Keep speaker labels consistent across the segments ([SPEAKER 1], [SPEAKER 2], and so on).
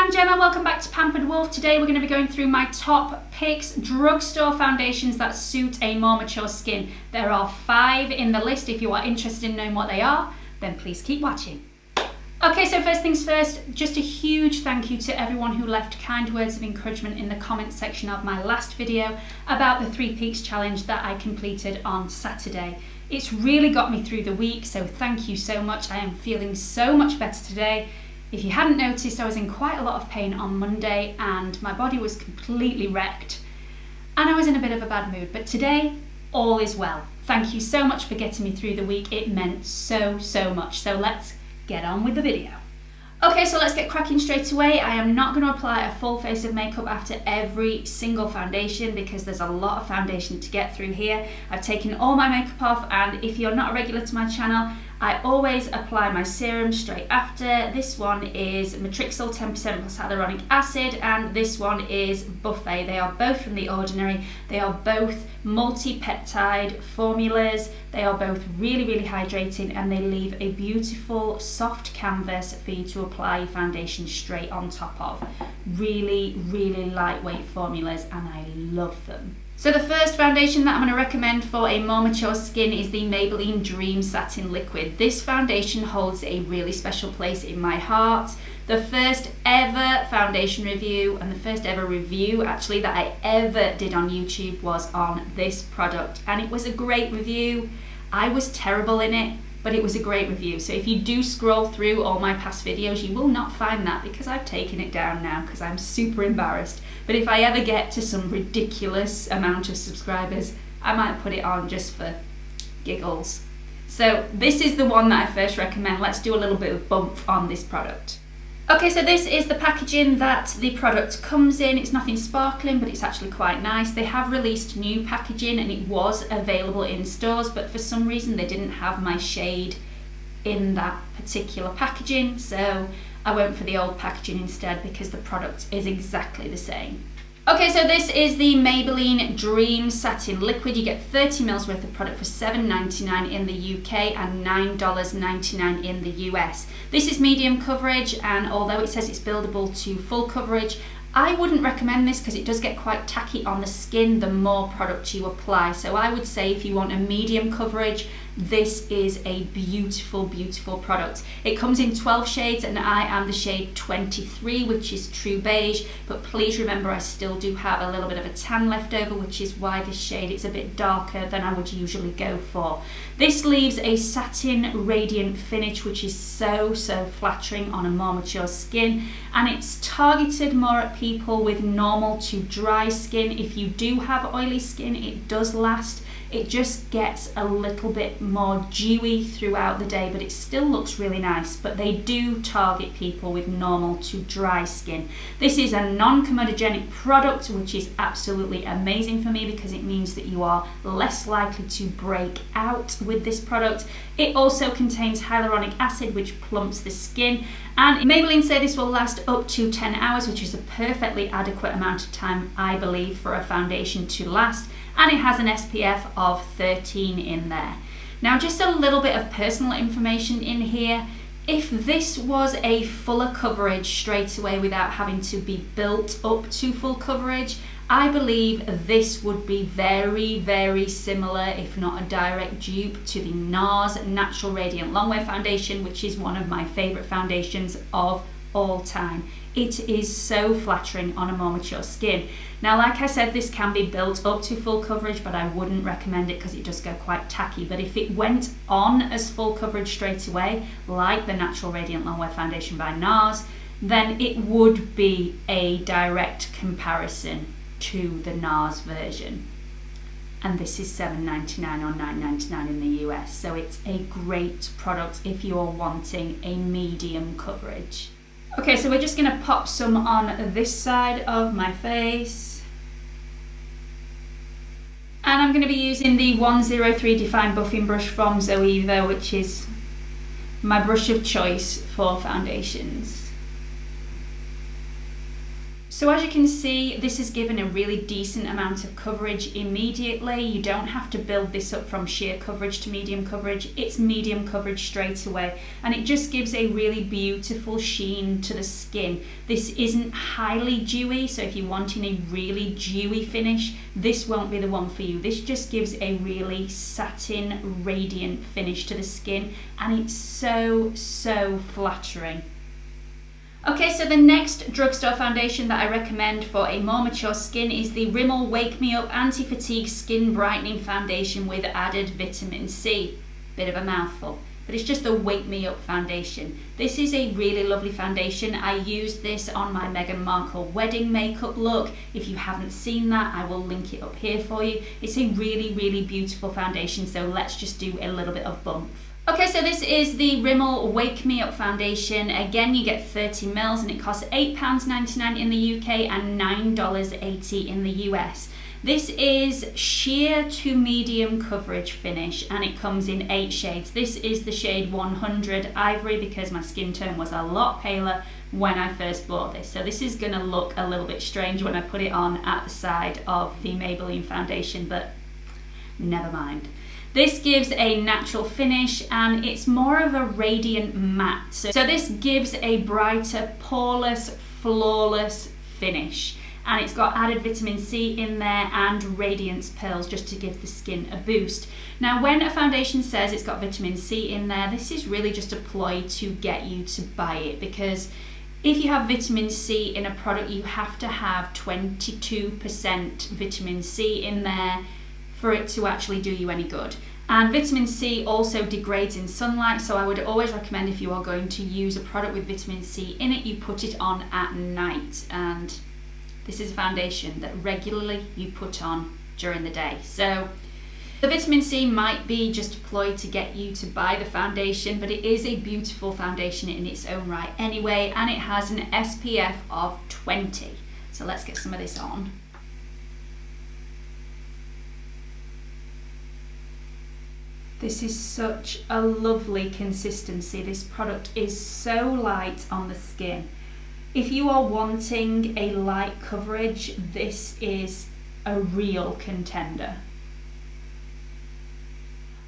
[SPEAKER 1] I'm Gemma, welcome back to Pampered Wolf. Today we're going to be going through my top picks drugstore foundations that suit a more mature skin. There are 5 in the list. If you are interested in knowing what they are, then please keep watching. Okay, so first things first, just a huge thank you to everyone who left kind words of encouragement in the comments section of my last video about the 3 Peaks challenge that I completed on Saturday. It's really got me through the week, so thank you so much. I am feeling so much better today. If you hadn't noticed, I was in quite a lot of pain on Monday and my body was completely wrecked and I was in a bit of a bad mood, but today all is well. Thank you so much for getting me through the week. It meant so much. So let's get on with the video. Okay, so let's get cracking straight away. I am not going to apply a full face of makeup after every single foundation because there's a lot of foundation to get through here. I've taken all my makeup off, and if you're not a regular to my channel, I always apply my serum straight after. This one is Matrixyl 10% plus hyaluronic acid, and this one is Buffet. They are both from The Ordinary. They are both multi-peptide formulas. They are both really hydrating, and they leave a beautiful soft canvas for you to apply your foundation straight on top of. Really lightweight formulas, and I love them. So the first foundation that I'm going to recommend for a more mature skin is the Maybelline Dream Satin Liquid. This foundation holds a really special place in my heart. The first ever foundation review, and the first ever review actually that I ever did on YouTube, was on this product, and it was a great review. I was terrible in it, but it was a great review. So if you do scroll through all my past videos, you will not find that because I've taken it down now because I'm super embarrassed. But if I ever get to some ridiculous amount of subscribers, I might put it on just for giggles. So this is the one that I first recommend. Let's do a little bit of bump on this product. Okay, so this is the packaging that the product comes in. It's nothing sparkling, but it's actually quite nice. They have released new packaging and it was available in stores, but for some reason they didn't have my shade in that particular packaging, so I went for the old packaging instead because the product is exactly the same. Okay, so this is the Maybelline Dream Satin Liquid. You get 30 ml worth of product for $7.99 in the UK and $9.99 in the US. This is medium coverage, and although it says it's buildable to full coverage, I wouldn't recommend this because it does get quite tacky on the skin the more product you apply. So I would say if you want a medium coverage, this is a beautiful product. It comes in 12 shades and I am the shade 23, which is true beige, but please remember I still do have a little bit of a tan left over, which is why this shade is a bit darker than I would usually go for. This leaves a satin radiant finish, which is so flattering on a more mature skin, and it's targeted more at people with normal to dry skin. If you do have oily skin, it does last. It just gets a little bit more dewy throughout the day, but it still looks really nice. But they do target people with normal to dry skin. This is a non-comedogenic product, which is absolutely amazing for me because it means that you are less likely to break out with this product. It also contains hyaluronic acid, which plumps the skin. And Maybelline say this will last up to 10 hours, which is a perfectly adequate amount of time, I believe, for a foundation to last. And it has an SPF of 13 in there. Now, just a little bit of personal information in here. If this was a fuller coverage straight away without having to be built up to full coverage, I believe this would be very similar, if not a direct dupe, to the NARS Natural Radiant Longwear Foundation, which is one of my favourite foundations of all time. It is so flattering on a more mature skin. Now, like I said, this can be built up to full coverage, but I wouldn't recommend it because it does go quite tacky. But if it went on as full coverage straight away, like the Natural Radiant Longwear Foundation by NARS, then it would be a direct comparison to the NARS version. And this is $7.99 or $9.99 in the US, so it's a great product if you're wanting a medium coverage. Okay, so we're just going to pop some on this side of my face. And I'm going to be using the 103 Define Buffing Brush from ZOEVA, which is my brush of choice for foundations. So as you can see, this is given a really decent amount of coverage immediately. You don't have to build this up from sheer coverage to medium coverage. It's medium coverage straight away, and it just gives a really beautiful sheen to the skin. This isn't highly dewy, so if you're wanting a really dewy finish, this won't be the one for you. This just gives a really satin, radiant finish to the skin, and it's so flattering. Okay, so the next drugstore foundation that I recommend for a more mature skin is the RIMMEL Wake Me Up Anti-Fatigue Skin Brightening Foundation with added vitamin C. Bit of a mouthful, but it's just a Wake Me Up foundation. This is a really lovely foundation. I used this on my Meghan Markle wedding makeup look. If you haven't seen that, I will link it up here for you. It's a really beautiful foundation, so let's just do a little bit of bump. Okay, so this is the RIMMEL Wake Me Up foundation. Again, you get 30 mils and it costs £8.99 in the UK and $9.80 in the US. This is sheer to medium coverage finish, and it comes in 8 shades. This is the shade 100 Ivory because my skin tone was a lot paler when I first bought this. So this is going to look a little bit strange when I put it on at the side of the Maybelline foundation, but never mind. This gives a natural finish and it's more of a radiant matte. So this gives a brighter, poreless, flawless finish. And it's got added vitamin C in there and radiance pearls just to give the skin a boost. Now, when a foundation says it's got vitamin C in there, this is really just a ploy to get you to buy it, because if you have vitamin C in a product, you have to have 22% vitamin C in there for it to actually do you any good. And vitamin C also degrades in sunlight, so I would always recommend, if you are going to use a product with vitamin C in it, you put it on at night. And this is a foundation that regularly you put on during the day. So the vitamin C might be just a ploy to get you to buy the foundation, but it is a beautiful foundation in its own right anyway, and it has an SPF of 20. So let's get some of this on. This is such a lovely consistency. This product is so light on the skin. If you are wanting a light coverage, this is a real contender.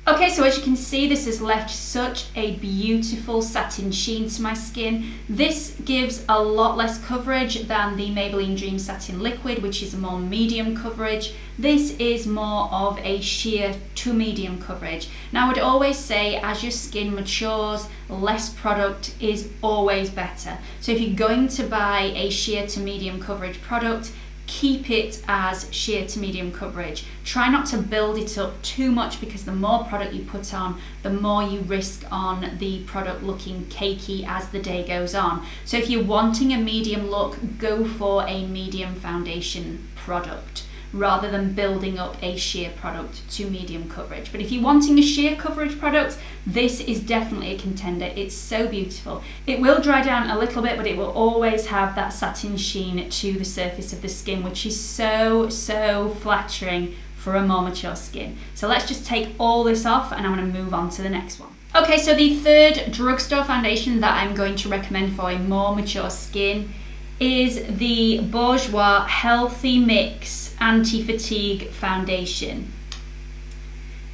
[SPEAKER 1] Okay, so as you can see, this has left such a beautiful satin sheen to my skin. This gives a lot less coverage than the Maybelline Dream Satin Liquid, which is a more medium coverage. This is more of a sheer to medium coverage. Now, I would always say, as your skin matures, less product is always better. So if you're going to buy a sheer to medium coverage product, keep it as sheer to medium coverage. Try not to build it up too much, because the more product you put on, the more you risk on the product looking cakey as the day goes on. So if you're wanting a medium look, go for a medium foundation product rather than building up a sheer product to medium coverage. But if you're wanting a sheer coverage product, this is definitely a contender. It's so beautiful. It will dry down a little bit, but it will always have that satin sheen to the surface of the skin, which is so flattering for a more mature skin. So let's just take all this off and I'm going to move on to the next one. Okay, so the third drugstore foundation that I'm going to recommend for a more mature skin is the BOURJOIS Healthy Mix Anti-Fatigue Foundation.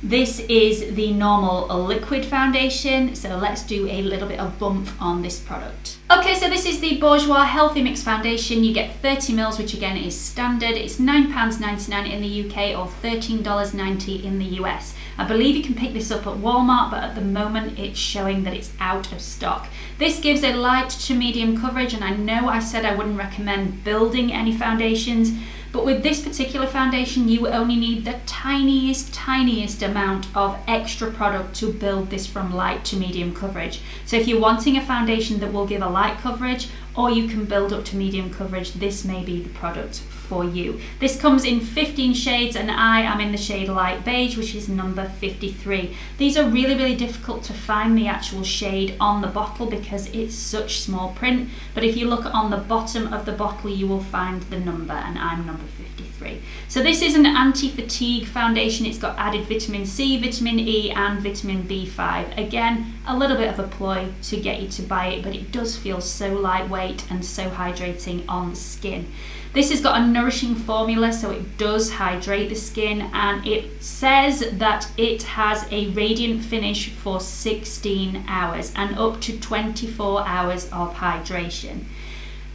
[SPEAKER 1] This is the normal liquid foundation, so let's do a little bit of bump on this product. Okay, so this is the BOURJOIS Healthy Mix Foundation. You get 30 mils, which again is standard. It's £9.99 in the UK or $13.90 in the US. I believe you can pick this up at Walmart, but at the moment it's showing that it's out of stock. This gives a light to medium coverage, and I know I said I wouldn't recommend building any foundations, but with this particular foundation, you only need the tiniest amount of extra product to build this from light to medium coverage. So if you're wanting a foundation that will give a light coverage, or you can build up to medium coverage, this may be the product for you. This comes in 15 shades, and I am in the shade Light Beige, which is number 53. These are really difficult to find the actual shade on the bottle because it's such small print, but if you look on the bottom of the bottle, you will find the number, and I'm number 53. free. So this is an anti-fatigue foundation. It's got added vitamin C, vitamin E and vitamin B5. Again, a little bit of a ploy to get you to buy it, but it does feel so lightweight and so hydrating on the skin. This has got a nourishing formula, so it does hydrate the skin, and it says that it has a radiant finish for 16 hours and up to 24 hours of hydration.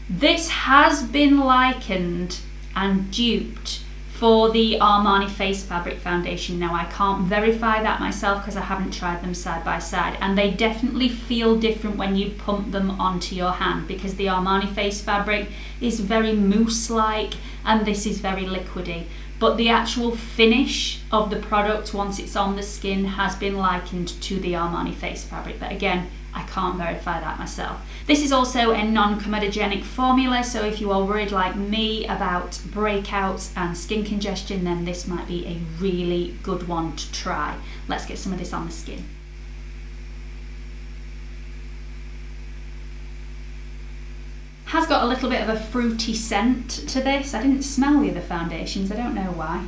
[SPEAKER 1] This has been likened and duped for the Armani Face Fabric Foundation. Now, I can't verify that myself because I haven't tried them side by side, and they definitely feel different when you pump them onto your hand, because the Armani Face Fabric is very mousse-like and this is very liquidy. But the actual finish of the product once it's on the skin has been likened to the Armani Face Fabric, but again, I can't verify that myself. This is also a non-comedogenic formula, so if you are worried like me about breakouts and skin congestion, then this might be a really good one to try. Let's get some of this on the skin. Has got a little bit of a fruity scent to this. I didn't smell the other foundations, I don't know why.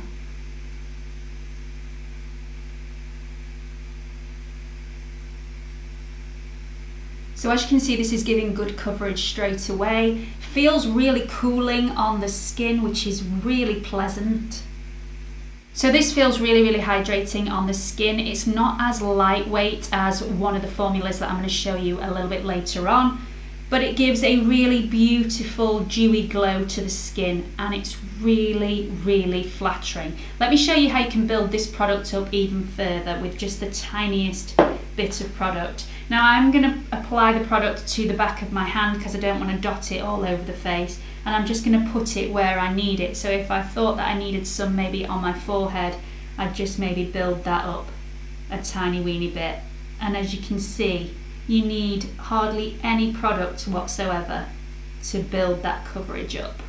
[SPEAKER 1] So as you can see, this is giving good coverage straight away. Feels really cooling on the skin, which is really pleasant. So this feels really, really hydrating on the skin. It's not as lightweight as one of the formulas that I'm going to show you a little bit later on, but it gives a really beautiful dewy glow to the skin, and it's really, really flattering. Let me show you how you can build this product up even further with just the tiniest bit of product. Now I'm going to apply the product to the back of my hand because I don't want to dot it all over the face, and I'm just going to put it where I need it. So if I thought that I needed some maybe on my forehead, I'd just maybe build that up a tiny weeny bit. And as you can see, you need hardly any product whatsoever to build that coverage up.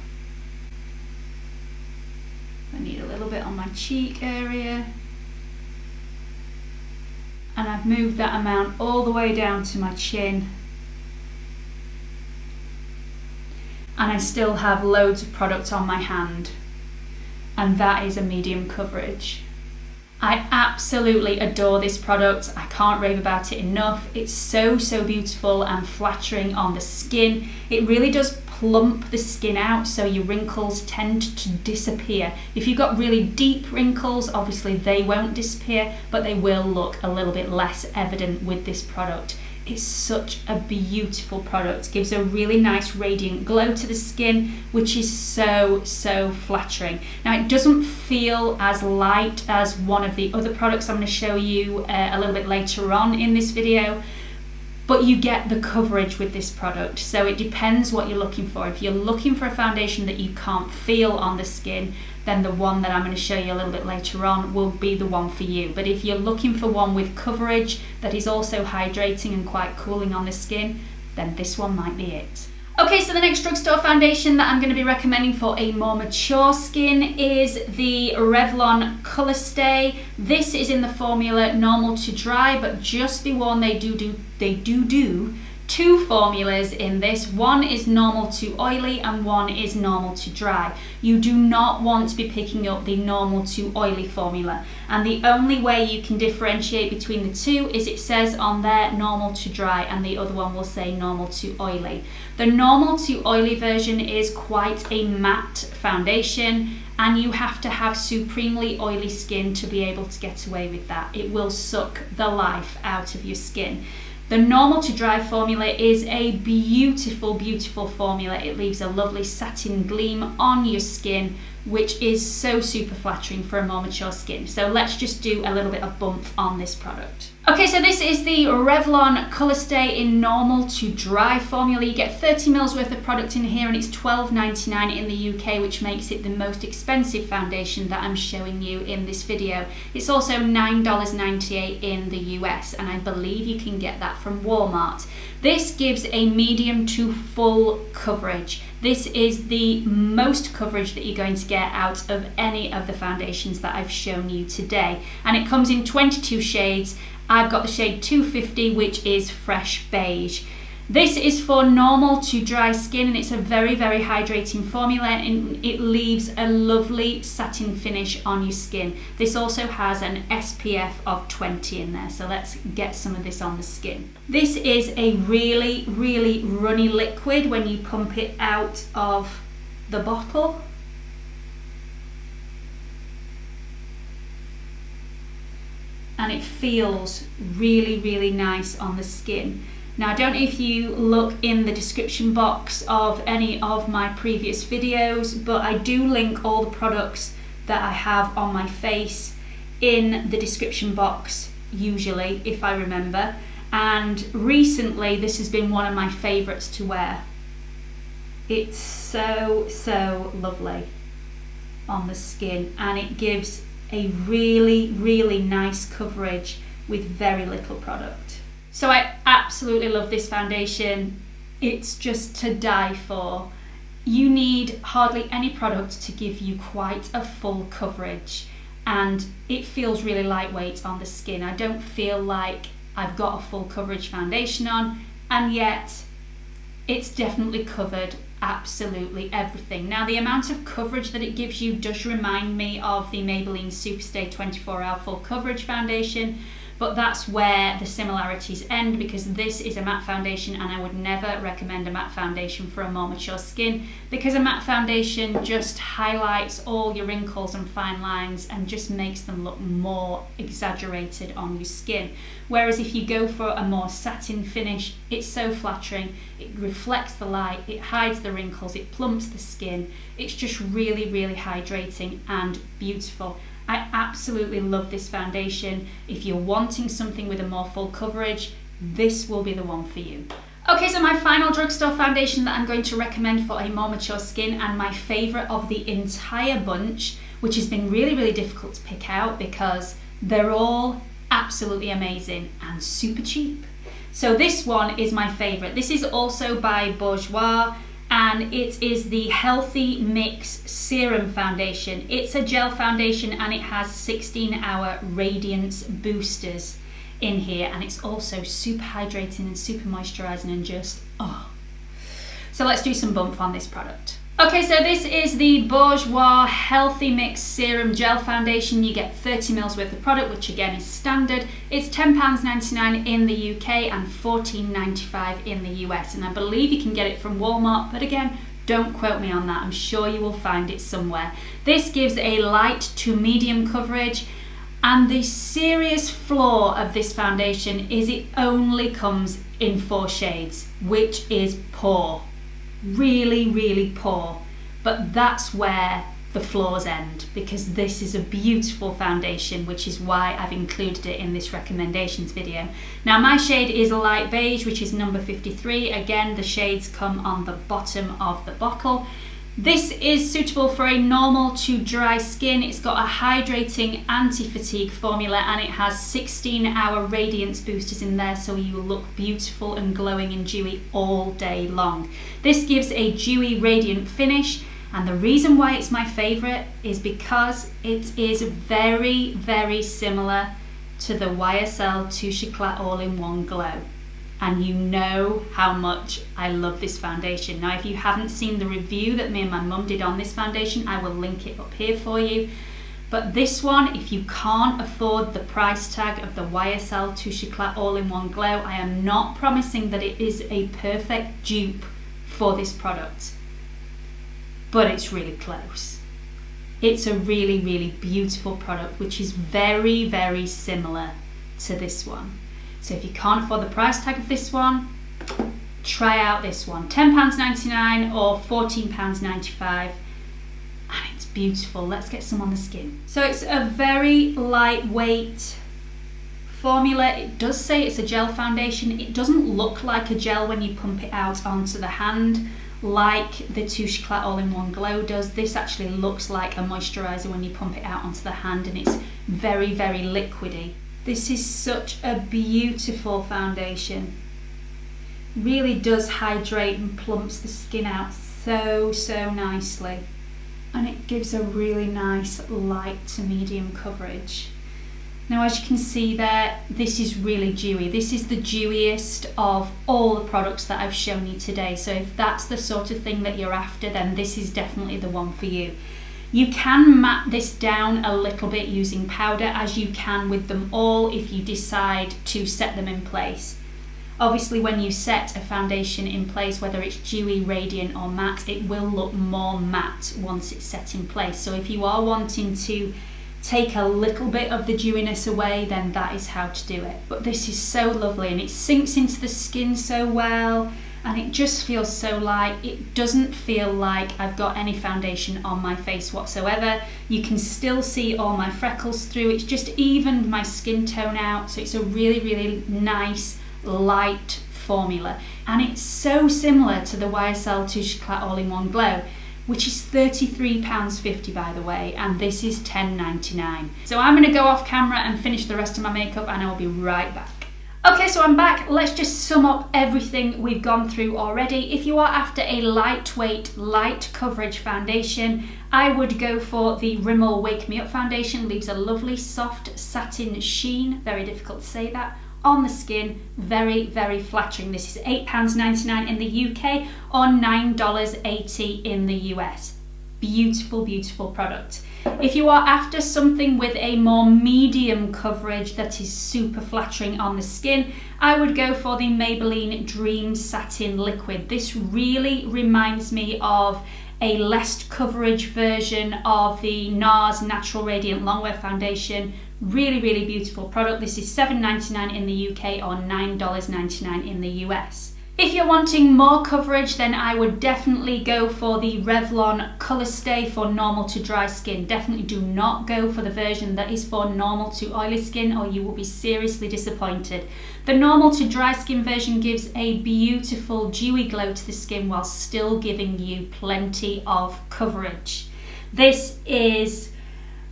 [SPEAKER 1] I need a little bit on my cheek area. And I've moved that amount all the way down to my chin. And I still have loads of product on my hand. And that is a medium coverage. I absolutely adore this product. I can't rave about it enough. It's so, so beautiful and flattering on the skin. It really does plump the skin out, so your wrinkles tend to disappear. If you've got really deep wrinkles, obviously they won't disappear, but they will look a little bit less evident with this product. It's such a beautiful product. Gives a really nice radiant glow to the skin, which is so, so flattering. Now, it doesn't feel as light as one of the other products I'm going to show you a little bit later on in this video, but you get the coverage with this product. So it depends what you're looking for. If you're looking for a foundation that you can't feel on the skin, then the one that I'm going to show you a little bit later on will be the one for you. But if you're looking for one with coverage that is also hydrating and quite cooling on the skin, then this one might be it. Okay, so the next drugstore foundation that I'm going to be recommending for a more mature skin is the Revlon Colour Stay. This is in the formula normal to dry, but just be warned, they do two formulas in this. One is normal to oily and one is normal to dry. You do not want to be picking up the normal to oily formula, and the only way you can differentiate between the two is it says on there normal to dry and the other one will say normal to oily. The normal to oily version is quite a matte foundation, and you have to have supremely oily skin to be able to get away with that. It will suck the life out of your skin. The normal to dry formula is a beautiful, beautiful formula. It leaves a lovely satin gleam on your skin, which is so super flattering for a more mature skin. So let's just do a little bit of bump on this product. Okay, so this is the Revlon Colour Stay in normal to dry formula. You get 30 ml worth of product in here, and it's $12.99 in the UK, which makes it the most expensive foundation that I'm showing you in this video. It's also $9.98 in the US, and I believe you can get that from Walmart. This gives a medium to full coverage. This is the most coverage that you're going to get out of any of the foundations that I've shown you today. And it comes in 22 shades. I've got the shade 250, which is fresh beige. This is for normal to dry skin, and it's a very, very hydrating formula, and it leaves a lovely satin finish on your skin. This also has an SPF of 20 in there, so let's get some of this on the skin. This is a really, really runny liquid when you pump it out of the bottle. And it feels really, really nice on the skin. Now, I don't know if you look in the description box of any of my previous videos, but I do link all the products that I have on my face in the description box, usually, if I remember. And recently, this has been one of my favorites to wear. It's so, so lovely on the skin, and it gives a really, really nice coverage with very little product. So I absolutely love this foundation. It's just to die for. You need hardly any product to give you quite a full coverage, and it feels really lightweight on the skin. I don't feel like I've got a full coverage foundation on, and yet it's definitely covered absolutely everything. Now, the amount of coverage that it gives you does remind me of the Maybelline Superstay 24 Hour Full Coverage Foundation, but that's where the similarities end, because this is a matte foundation, and I would never recommend a matte foundation for a more mature skin, because a matte foundation just highlights all your wrinkles and fine lines and just makes them look more exaggerated on your skin. Whereas if you go for a more satin finish, it's so flattering, it reflects the light, it hides the wrinkles, it plumps the skin. It's just really, really hydrating and beautiful. I absolutely love this foundation. If you're wanting something with a more full coverage, this will be the one for you. Okay, so my final drugstore foundation that I'm going to recommend for a more mature skin, and my favourite of the entire bunch, which has been really, really difficult to pick out because they're all absolutely amazing and super cheap. So this one is my favourite. This is also by Bourjois, and it is the Healthy Mix Serum Foundation. It's a gel foundation, and it has 16-hour radiance boosters in here, and it's also super hydrating and super moisturising and just, oh. So let's do some bump on this product. Okay, so this is the Bourjois Healthy Mix Serum Gel Foundation. You get 30 ml worth of product, which again is standard. It's £10.99 in the UK and £14.95 in the US. And I believe you can get it from Walmart, but again, don't quote me on that. I'm sure you will find it somewhere. This gives a light to medium coverage. And the serious flaw of this foundation is it only comes in 4 shades, which is poor. Really, really poor, but that's where the flaws end, because this is a beautiful foundation, which is why I've included it in this recommendations video. Now, my shade is light beige, which is number 53. Again, the shades come on the bottom of the bottle. This is suitable for a normal to dry skin. It's got a hydrating anti-fatigue formula, and it has 16-hour radiance boosters in there, so you will look beautiful and glowing and dewy all day long. This gives a dewy, radiant finish, and the reason why it's my favourite is because it is very, very similar to the YSL Touche Eclat All-in-One Glow. And you know how much I love this foundation. Now, if you haven't seen the review that me and my mum did on this foundation, I will link it up here for you. But this one, if you can't afford the price tag of the YSL Touche Eclat All-in-One Glow, I am not promising that it is a perfect dupe for this product, but it's really close. It's a really, really beautiful product, which is very, very similar to this one. So if you can't afford the price tag of this one, try out this one. £10.99 or £14.95, and it's beautiful. Let's get some on the skin. So it's a very lightweight formula. It does say it's a gel foundation. It doesn't look like a gel when you pump it out onto the hand like the Touche Eclat All-in-One Glow does. This actually looks like a moisturiser when you pump it out onto the hand, and it's very, very liquidy. This is such a beautiful foundation. Really does hydrate and plumps the skin out so, so nicely. And it gives a really nice light to medium coverage. Now, as you can see there, this is really dewy. This is the dewiest of all the products that I've shown you today. So if that's the sort of thing that you're after, then this is definitely the one for you. You can matte this down a little bit using powder, as you can with them all if you decide to set them in place. Obviously, when you set a foundation in place, whether it's dewy, radiant or matte, it will look more matte once it's set in place. So if you are wanting to take a little bit of the dewiness away, then that is how to do it. But this is so lovely, and it sinks into the skin so well, and it just feels so light. It doesn't feel like I've got any foundation on my face whatsoever. You can still see all my freckles through. It's just evened my skin tone out, so it's a really, really nice, light formula. And it's so similar to the YSL Touche Éclat All-in-One Glow, which is £33.50 by the way, and this is $10.99. So I'm gonna go off camera and finish the rest of my makeup, and I will be right back. Okay, so I'm back. Let's just sum up everything we've gone through already. If you are after a lightweight, light coverage foundation, I would go for the RIMMEL Wake Me Up foundation. Leaves a lovely soft satin sheen, very difficult to say that, on the skin. Very, very flattering. This is £8.99 in the UK or $9.80 in the US. Beautiful, beautiful product. If you are after something with a more medium coverage that is super flattering on the skin, I would go for the Maybelline Dream Satin Liquid. This really reminds me of a less coverage version of the NARS Natural Radiant Longwear Foundation. Really, really beautiful product. This is $7.99 in the UK or $9.99 in the US. If you're wanting more coverage, then I would definitely go for the Revlon Colour Stay for normal to dry skin. Definitely do not go for the version that is for normal to oily skin, or you will be seriously disappointed. The normal to dry skin version gives a beautiful dewy glow to the skin while still giving you plenty of coverage. This is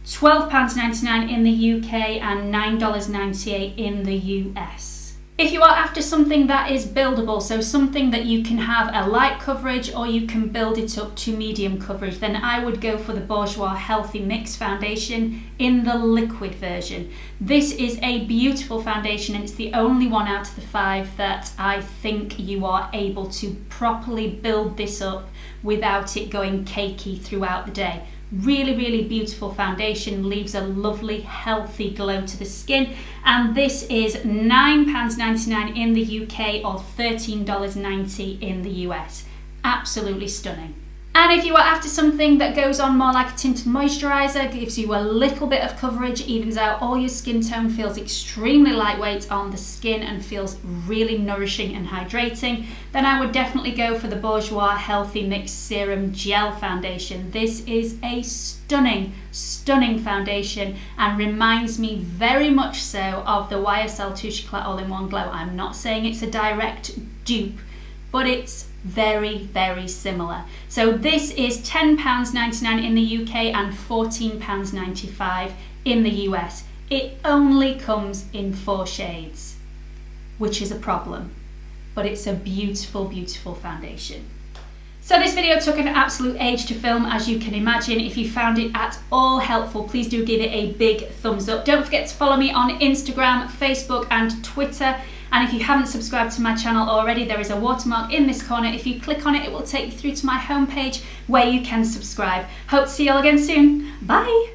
[SPEAKER 1] £12.99 in the UK and $9.98 in the US. If you are after something that is buildable, so something that you can have a light coverage or you can build it up to medium coverage, then I would go for the Bourjois Healthy Mix Foundation in the liquid version. This is a beautiful foundation, and it's the only one out of the 5 that I think you are able to properly build this up without it going cakey throughout the day. Really, really beautiful foundation, leaves a lovely healthy glow to the skin, and this is £9.99 in the UK or $13.90 in the US. Absolutely stunning. And if you are after something that goes on more like a tinted moisturiser, gives you a little bit of coverage, evens out all your skin tone, feels extremely lightweight on the skin and feels really nourishing and hydrating, then I would definitely go for the Bourjois Healthy Mix Serum Gel Foundation. This is a stunning, stunning foundation and reminds me very much so of the YSL Touche Éclat All-in-One Glow. I'm not saying it's a direct dupe, but it's very, very similar. So this is £10.99 in the UK and £14.95 in the US. It only comes in 4 shades, which is a problem, but it's a beautiful, beautiful foundation. So this video took an absolute age to film, as you can imagine. If you found it at all helpful, please do give it a big thumbs up. Don't forget to follow me on Instagram, Facebook and Twitter. And if you haven't subscribed to my channel already, there is a watermark in this corner. If you click on it, it will take you through to my homepage where you can subscribe. Hope to see you all again soon. Bye!